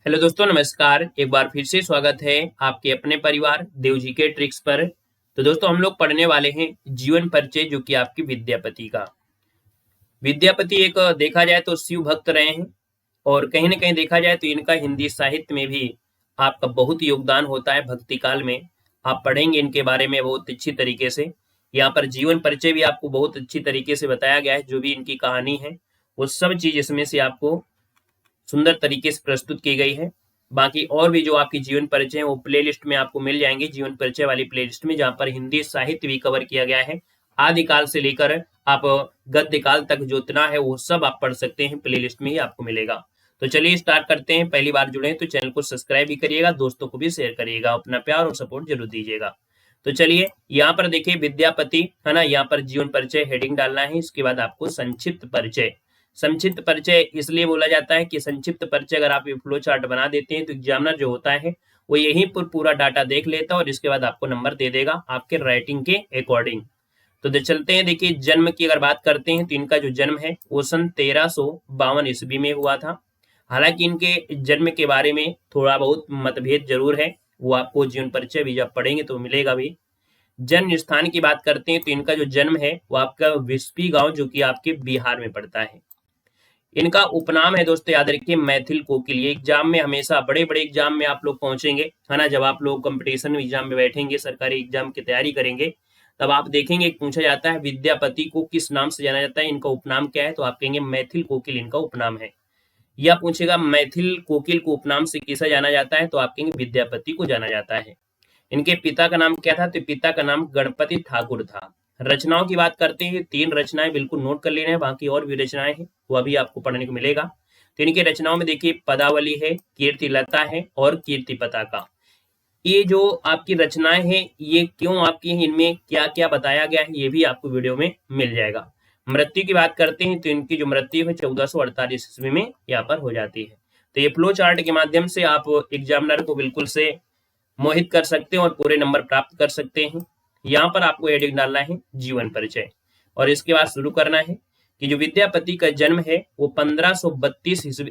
Hello दोस्तों, नमस्कार। एक बार फिर से स्वागत है आपके अपने परिवार देव जी के ट्रिक्स पर। तो दोस्तों, हम लोग पढ़ने वाले हैं जीवन परिचय, जो कि आपकी विद्यापति का। विद्यापति एक देखा जाए तो शिव भक्त रहे हैं, और कहीं ना कहीं देखा जाए तो इनका हिंदी साहित्य में भी आपका बहुत योगदान होता है। भक्ति काल में आप पढ़ेंगे इनके बारे में बहुत अच्छी तरीके से। यहाँ पर जीवन परिचय भी आपको बहुत अच्छी तरीके से बताया गया है। जो भी इनकी कहानी है वो सब चीज इसमें से आपको सुंदर तरीके से प्रस्तुत की गई है। बाकी और भी जो आपकी जीवन परिचय है वो प्लेलिस्ट में आपको मिल जाएंगे, जीवन परिचय वाली प्लेलिस्ट में, जहां पर हिंदी साहित्य भी कवर किया गया है। आदिकाल से लेकर आप गद्य काल तक जो इतना है वो सब आप पढ़ सकते हैं, प्लेलिस्ट में ही आपको मिलेगा। तो चलिए स्टार्ट करते हैं। पहली बार जुड़े हैं तो चैनल को सब्सक्राइब भी करिएगा, दोस्तों को भी शेयर करिएगा, अपना प्यार और सपोर्ट जरूर दीजिएगा। तो चलिए यहाँ पर देखिए विद्यापति है ना, यहाँ पर जीवन परिचय हेडिंग डालना है। इसके बाद आपको संक्षिप्त परिचय। संक्षिप्त परिचय इसलिए बोला जाता है कि संक्षिप्त परिचय अगर आप फ्लो चार्ट बना देते हैं तो एग्जामिनर जो होता है वो यहीं पर पूरा डाटा देख लेता है और इसके बाद आपको नंबर दे देगा आपके राइटिंग के अकॉर्डिंग। तो चलते हैं। देखिए जन्म की अगर बात करते हैं तो इनका जो जन्म है वो सन 1352 ईस्वी में हुआ था। हालांकि इनके जन्म के बारे में थोड़ा बहुत मतभेद जरूर है, वो आपको जीवन परिचय भी जब पढ़ेंगे तो मिलेगा भी। जन्म स्थान की बात करते हैं तो इनका जो जन्म है वो आपका विस्पी गांव, जो कि आपके बिहार में पड़ता है। इनका उपनाम है दोस्तों, याद रखिए, मैथिल कोकिल। ये एग्जाम में हमेशा बड़े बड़े एग्जाम में आप लोग पहुंचेंगे है ना, जब आप लोग कंपटीशन एग्जाम में बैठेंगे, सरकारी एग्जाम की तैयारी करेंगे, तब आप देखेंगे पूछा जाता है विद्यापति को किस नाम से जाना जाता है, इनका उपनाम क्या है, तो आप कहेंगे मैथिल कोकिल इनका उपनाम है। या पूछेगा मैथिल कोकिल को उपनाम से किसे जाना जाता है, तो आप कहेंगे विद्यापति को जाना जाता है। इनके पिता का नाम क्या था, तो पिता का नाम गणपति ठाकुर था। रचनाओं की बात करते हैं, 3 रचनाएं बिल्कुल नोट कर लेना है, बाकी और भी रचनाएं हैं वो अभी आपको पढ़ने को मिलेगा। तो इनके रचनाओं में देखिए पदावली है, कीर्ति लता है और कीर्ति पताका। ये जो आपकी रचनाएं हैं ये क्यों आपकी हैं, इनमें क्या क्या बताया गया है, ये भी आपको वीडियो में मिल जाएगा। मृत्यु की बात करते हैं तो इनकी जो मृत्यु है 1448 ईस्वी में यहाँ पर हो जाती है। तो ये फ्लो चार्ट के माध्यम से आप एग्जामिनर को बिल्कुल से मोहित कर सकते हैं और पूरे नंबर प्राप्त कर सकते हैं। यहाँ पर आपको हेडिंग डालना है जीवन परिचय, और इसके बाद शुरू करना है कि जो विद्यापति का जन्म है वो 1532 ईस्वी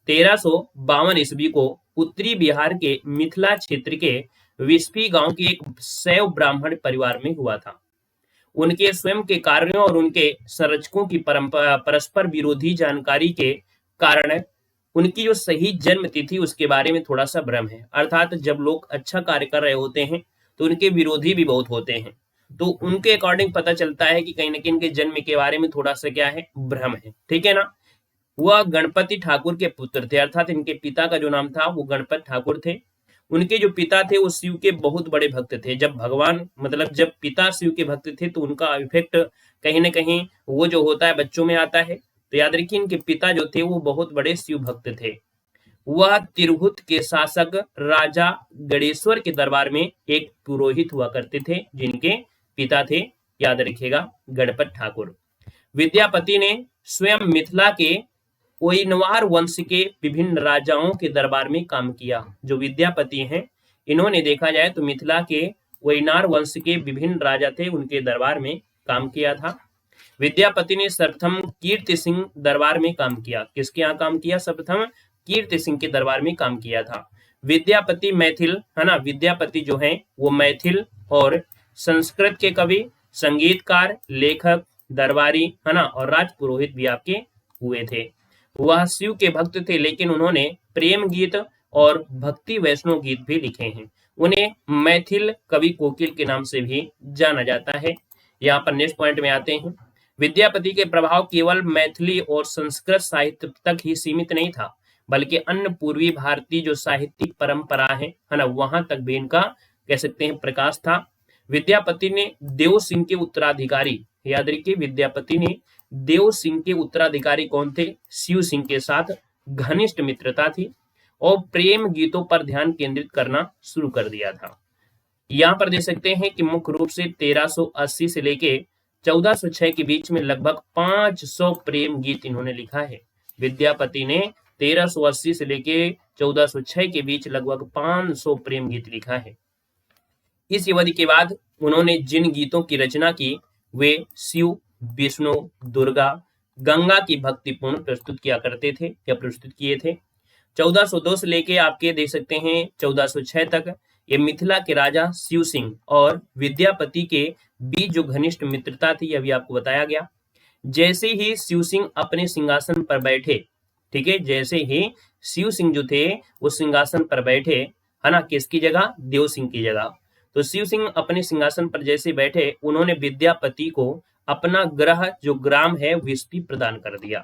1352 ईस्वी को उत्तरी बिहार के मिथिला क्षेत्र के विस्पी गांव के एक शैव ब्राह्मण परिवार में हुआ था। उनके स्वयं के कार्यों और उनके संरक्षकों की परस्पर विरोधी जानकारी के कारण उनकी जो सही जन्म तिथि उसके बारे में थोड़ा सा भ्रम है। अर्थात जब लोग अच्छा कार्य कर रहे होते हैं तो उनके विरोधी भी बहुत होते हैं, तो उनके अकॉर्डिंग पता चलता है कि कहीं ना कहीं इनके जन्म के बारे में थोड़ा सा क्या है, भ्रम है। ठीक है ना। वह गणपति ठाकुर के पुत्र थे, अर्थात इनके पिता का जो नाम था वो गणपति ठाकुर थे। उनके जो पिता थे वो शिव के बहुत बड़े भक्त थे। जब भगवान मतलब जब पिता शिव के भक्त थे तो उनका इफेक्ट कहीं ना कहीं वो जो होता है बच्चों में आता है। तो याद रखिए इनके पिता जो थे वो बहुत बड़े शिव भक्त थे। वह तिरहुत के शासक राजा गणेश्वर के दरबार में एक पुरोहित हुआ करते थे, जिनके पिता थे, याद रखिएगा, गणपत ठाकुर। विद्यापति ने स्वयं मिथिला के कोइनवार वंश के विभिन्न राजाओं के दरबार में काम किया। जो विद्यापति हैं इन्होंने देखा जाए तो मिथिला के कोइनार वंश के विभिन्न राजा थे, उनके दरबार में काम किया था। विद्यापति ने सर्वप्रथम कीर्ति सिंह दरबार में काम किया। किसके यहाँ काम किया? सर्वप्रथम कीर्ति सिंह के दरबार में काम किया था। विद्यापति मैथिल है ना, विद्यापति जो है वो मैथिल और संस्कृत के कवि, संगीतकार, लेखक, दरबारी है ना, और राजपुरोहित भी आपके हुए थे। वह शिव के भक्त थे, लेकिन उन्होंने प्रेम गीत और भक्ति वैष्णव गीत भी लिखे हैं। उन्हें मैथिल कवि कोकिल के नाम से भी जाना जाता है। यहाँ पर नेक्स्ट पॉइंट में आते हैं। विद्यापति के प्रभाव केवल मैथिली और संस्कृत साहित्य तक ही सीमित नहीं था, बल्कि अन्य पूर्वी भारतीय जो साहित्यिक परंपरा है ना, वहां तक भी इनका कह सकते हैं प्रकाश था। विद्यापति ने देव सिंह के उत्तराधिकारी, याद रखिए विद्यापति ने देव सिंह के उत्तराधिकारी कौन थे? शिव सिंह के साथ घनिष्ठ मित्रता थी और प्रेम गीतों पर ध्यान केंद्रित करना शुरू कर दिया था। यहाँ पर देख सकते हैं कि मुख्य रूप से 1380 से लेके 1406 के बीच में लगभग 500 प्रेम गीत इन्होंने लिखा है। विद्यापति ने 1380 से लेके 1406 के बीच लगभग 500 प्रेम गीत लिखा है। इस अवधि के बाद उन्होंने जिन गीतों की रचना की वे शिव, विष्णु, दुर्गा, गंगा की भक्तिपूर्ण प्रस्तुत किया करते थे या प्रस्तुत किए थे। 1402 से लेके आपके देख सकते हैं 1406 तक ये मिथिला के राजा शिव सिंह और विद्यापति के बीच जो घनिष्ठ मित्रता थी, अभी आपको बताया गया। जैसे ही शिव सिंह अपने सिंहासन पर बैठे, ठीक है, जैसे ही शिव सिंह जो थे वो सिंहासन पर बैठे, है ना, किसकी जगह, देव सिंह की जगह। तो शिव सिंह अपने सिंहासन पर जैसे बैठे, उन्होंने विद्यापति को अपना ग्रह जो ग्राम है विस्फी प्रदान कर दिया।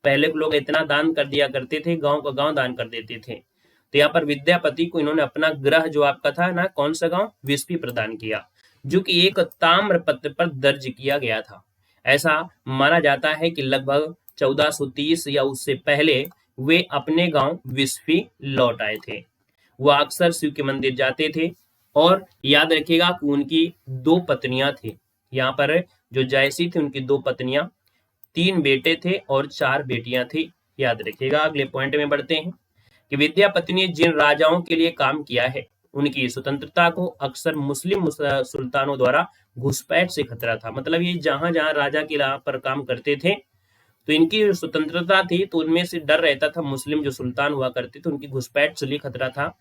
पहले लोग इतना दान कर दिया करते थे, गांव का गांव दान कर देते थे, तो यहाँ पर विद्यापति को इन्होंने अपना ग्रह जो आपका था ना, कौन सा गांव, विस्फी प्रदान किया, जो कि एक ताम्र पत्र पर दर्ज किया गया था। ऐसा माना जाता है कि लगभग 1430 या उससे पहले वे अपने गांव विस्फी लौट आए थे। वह अक्सर शिव के मंदिर जाते थे और याद रखिएगा कि उनकी 2 पत्नियां थी। यहाँ पर जो जयसी थी उनकी 2 पत्नियां, 3 बेटे थे और 4 बेटियां थी। याद रखिएगा। अगले पॉइंट में बढ़ते हैं कि विद्यापति ने जिन राजाओं के लिए काम किया है, उनकी स्वतंत्रता को अक्सर मुस्लिम सुल्तानों द्वारा घुसपैठ से खतरा था। मतलब ये जहां जहां राजा के पर काम करते थे, तो इनकी जो स्वतंत्रता थी तो उनमें से डर रहता था, मुस्लिम जो सुल्तान हुआ करते थे उनकी घुसपैठ से लिए खतरा था।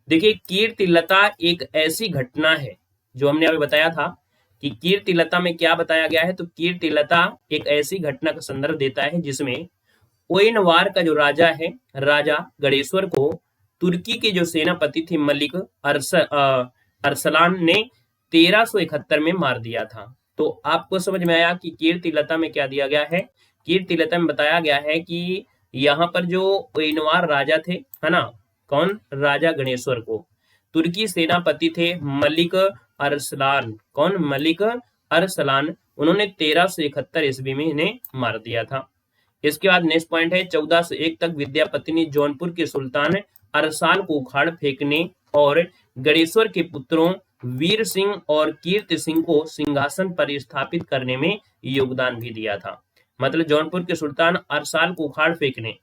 देखिए, कीर्तिलता एक ऐसी घटना है, जो हमने अभी बताया था कि कीर्तिलता में क्या बताया गया है, तो कीर्तिलता एक ऐसी घटना का संदर्भ देता है जिसमें ओयनवार का जो राजा है, राजा गणेश्वर को तुर्की के जो सेनापति थे मलिक अरसलान ने 1371 में मार दिया था। तो आपको समझ में आया कि कीर्तिलता में क्या दिया गया है। कीर्तिलता में बताया गया है कि यहाँ पर जो ओयनवार राजा थे, है ना, कौन, राजा गणेश्वर को तुर्की सेनापति थे मलिक अरसलान, कौन, मलिक अरसलान, उन्होंने 1371 ईस्वी में इन्हें मार दिया था। इसके बाद नेक्स्ट पॉइंट है 1401 तक विद्यापति ने जौनपुर के सुल्तान अरसाल को उखाड़ फेंकने और गणेश्वर के पुत्रों वीर सिंह और कीर्ति सिंह को सिंहासन पर स्थापित करने में योगदान भी दिया था। मतलब जौनपुर के सुल्तान अरसाल को उखाड़ फेंकने,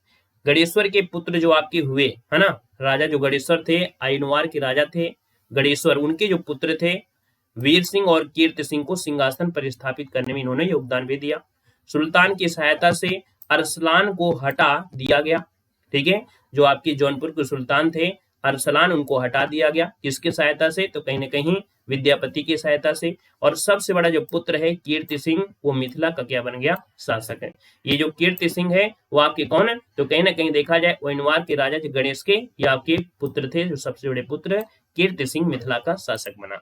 गणेश्वर के पुत्र जो आपके हुए, है ना, राजा जो गणेश्वर थे, आइनवार के राजा थे गणेश्वर, उनके जो पुत्र थे वीर सिंह और कीर्ति सिंह को सिंहासन पर स्थापित करने में इन्होंने योगदान भी दिया। सुल्तान की सहायता से अरसलान को हटा दिया गया, ठीक है, जो आपके जौनपुर के सुल्तान थे अरसलान, उनको हटा दिया गया। किसकी सहायता से, तो कहीं ना कहीं विद्यापति की सहायता से। और सबसे बड़ा जो पुत्र है कीर्ति सिंह, वो मिथिला का क्या बन गया, शासक है। ये जो कीर्ति सिंह है वो आपके कौन है, तो कहीं ना कहीं देखा जाए ओयनवार के राजा जो गणेश के या आपके पुत्र थे, जो सबसे बड़े पुत्र कीर्ति सिंह मिथिला का शासक बना।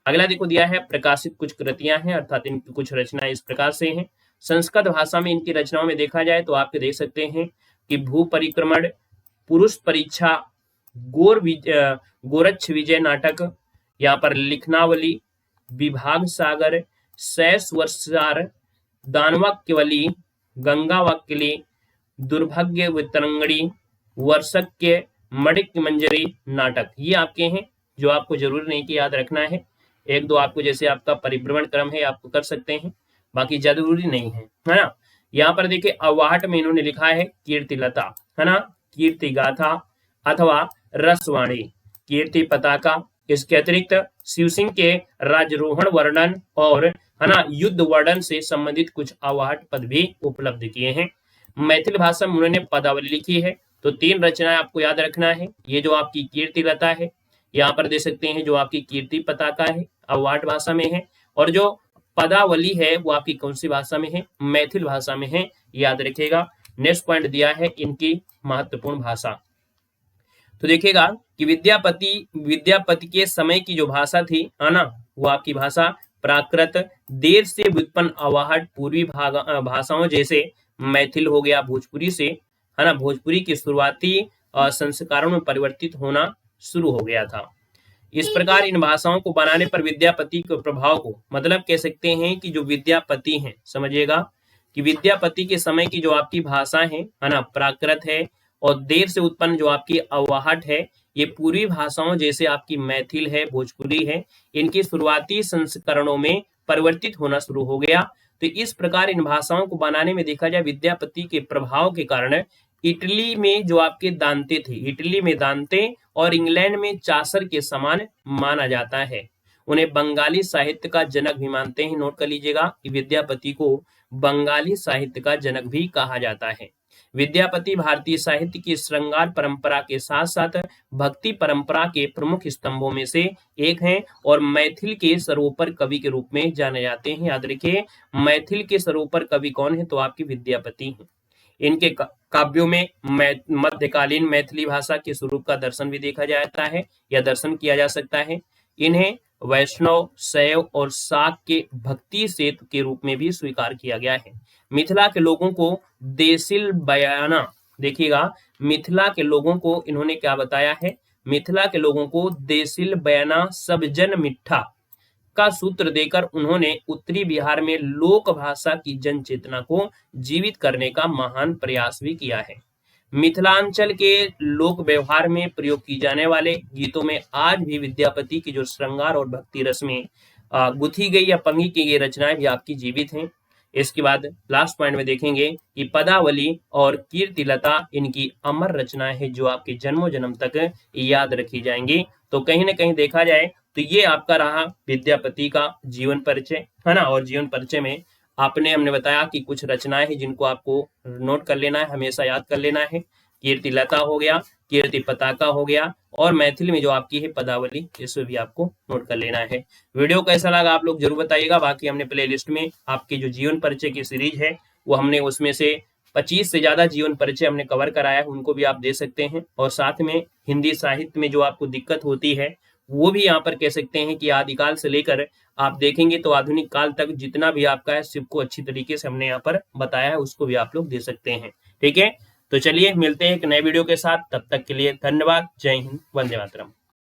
अगला देखो दिया है प्रकाशित कुछ कृतियां हैं, अर्थात इनकी कुछ रचनाएं इस प्रकार से हैं। संस्कृत भाषा में इनकी रचनाओं में देखा जाए तो आप देख सकते हैं कि भू परिक्रमण, पुरुष परीक्षा, गोरक्ष विजय नाटक, यहाँ पर लिखनावली, विभाग सागर, शैशवर्षार, दानवाक्यवली, गंगावाक्यली, दुर्भाग्य वितरंगणी, वर्षक्य, मणिक मंजरी नाटक, ये आपके हैं, जो आपको जरूरी नहीं कि याद रखना है। एक दो आपको जैसे आपका परिभ्रमण क्रम है आपको कर सकते हैं, बाकी जरूरी नहीं है ना। यहाँ पर देखिए अवाहट में इन्होंने लिखा है कीर्तिलता, है ना, कीर्ति गाथा अथवा रसवाणी, कीर्ति पताका। इसके अतिरिक्त शिव सिंह के राजरोहण वर्णन और, है ना, युद्ध वर्णन से संबंधित कुछ अवाहट पद भी उपलब्ध किए हैं। मैथिली भाषा में उन्होंने पदावली लिखी है। तो 3 रचनाएं आपको याद रखना है। ये जो आपकी कीर्तिलता है, यहाँ पर दे सकते हैं जो आपकी कीर्ति पताका है, अवाहट भाषा में है, और जो पदावली है वो आपकी कौन सी भाषा में है, मैथिल भाषा में है, याद रखिएगा। नेक्स्ट पॉइंट दिया है इनकी महत्वपूर्ण भाषा। तो देखिएगा कि विद्यापति के समय की जो भाषा थी, है ना, वो आपकी भाषा प्राकृत, देर से व्युत्पन्न अवाहट पूर्वी भाषाओं जैसे मैथिल हो गया, भोजपुरी से, है ना, भोजपुरी की शुरुआती संस्कारों में परिवर्तित होना शुरू हो गया था। इस प्रकार इन भाषाओं को बनाने पर विद्यापति के प्रभाव को, मतलब कह सकते हैं कि जो विद्यापति हैं, समझिएगा कि विद्यापति के समय की जो आपकी भाषा है ना, प्राकृत है, और देर से उत्पन्न जो आपकी अवाहट है, ये पूर्वी भाषाओं जैसे आपकी मैथिल है, भोजपुरी है, इनकी शुरुआती संस्करणों में परिवर्तित होना शुरू हो गया। तो इस प्रकार इन भाषाओं को बनाने में देखा जाए विद्यापति के प्रभाव के कारण इटली में जो आपके दांते थे, इटली में दांते और इंग्लैंड में चासर के समान माना जाता है। उन्हें बंगाली साहित्य का जनक भी मानते हैं। नोट कर लीजिएगा कि विद्यापति को बंगाली साहित्य का जनक भी कहा जाता है। विद्यापति भारतीय साहित्य की श्रृंगार परंपरा के साथ साथ भक्ति परंपरा के प्रमुख स्तंभों में से एक हैं और मैथिल के सर्वोपरि कवि के रूप में जाने जाते हैं। याद रखिए, मैथिल के सर्वोपरि कवि कौन है? तो आपके विद्यापति हैं। इनके काव्यों में मध्यकालीन मैथिली भाषा के स्वरूप का दर्शन भी देखा जाता है या दर्शन किया जा सकता है। इन्हें वैष्णव, शैव और शाक्त के भक्ति सेतु के रूप में भी स्वीकार किया गया है। मिथिला के लोगों को देसिल बयाना, देखिएगा, मिथिला के लोगों को इन्होंने क्या बताया है? मिथिला के लोगों को देसिल बयाना सब जन मिठा का सूत्र देकर उन्होंने उत्तरी बिहार में लोक भाषा की जन चेतना को जीवित करने का महान प्रयास भी किया है। मिथिलांचल के लोक व्यवहार में प्रयोग की जाने वाले गीतों में आज भी विद्यापति की जो श्रृंगार और भक्ति रस में गुथी गई या पंगी की गई रचनाएं भी आपकी जीवित हैं। इसके बाद लास्ट पॉइंट में देखेंगे कि पदावली और कीर्तिलता इनकी अमर रचनाएं हैं जो आपके जन्मों जन्म तक याद रखी जाएंगी। तो कहीं ना कहीं देखा जाए तो ये आपका रहा विद्यापति का जीवन परिचय, है ना। और जीवन परिचय में हमने बताया कि कुछ रचनाएं हैं जिनको आपको नोट कर लेना है, हमेशा याद कर लेना है। कीर्तिलता हो गया, कीर्ति पताका हो गया, और मैथिली में जो आपकी है पदावली, इसमें भी आपको नोट कर लेना है। वीडियो कैसा लगा आप लोग जरूर बताइएगा। बाकी हमने प्लेलिस्ट में आपकी जो जीवन परिचय की सीरीज है वो हमने उसमें से 25 से ज्यादा जीवन परिचय हमने कवर कराया है, उनको भी आप दे सकते हैं। और साथ में हिंदी साहित्य में जो आपको दिक्कत होती है वो भी यहाँ पर कह सकते हैं कि आदिकाल से लेकर आप देखेंगे तो आधुनिक काल तक जितना भी आपका है सबको अच्छी तरीके से हमने यहाँ पर बताया है, उसको भी आप लोग दे सकते हैं। ठीक है, तो चलिए मिलते हैं एक नए वीडियो के साथ। तब तक के लिए धन्यवाद। जय हिंद, वंदे मातरम।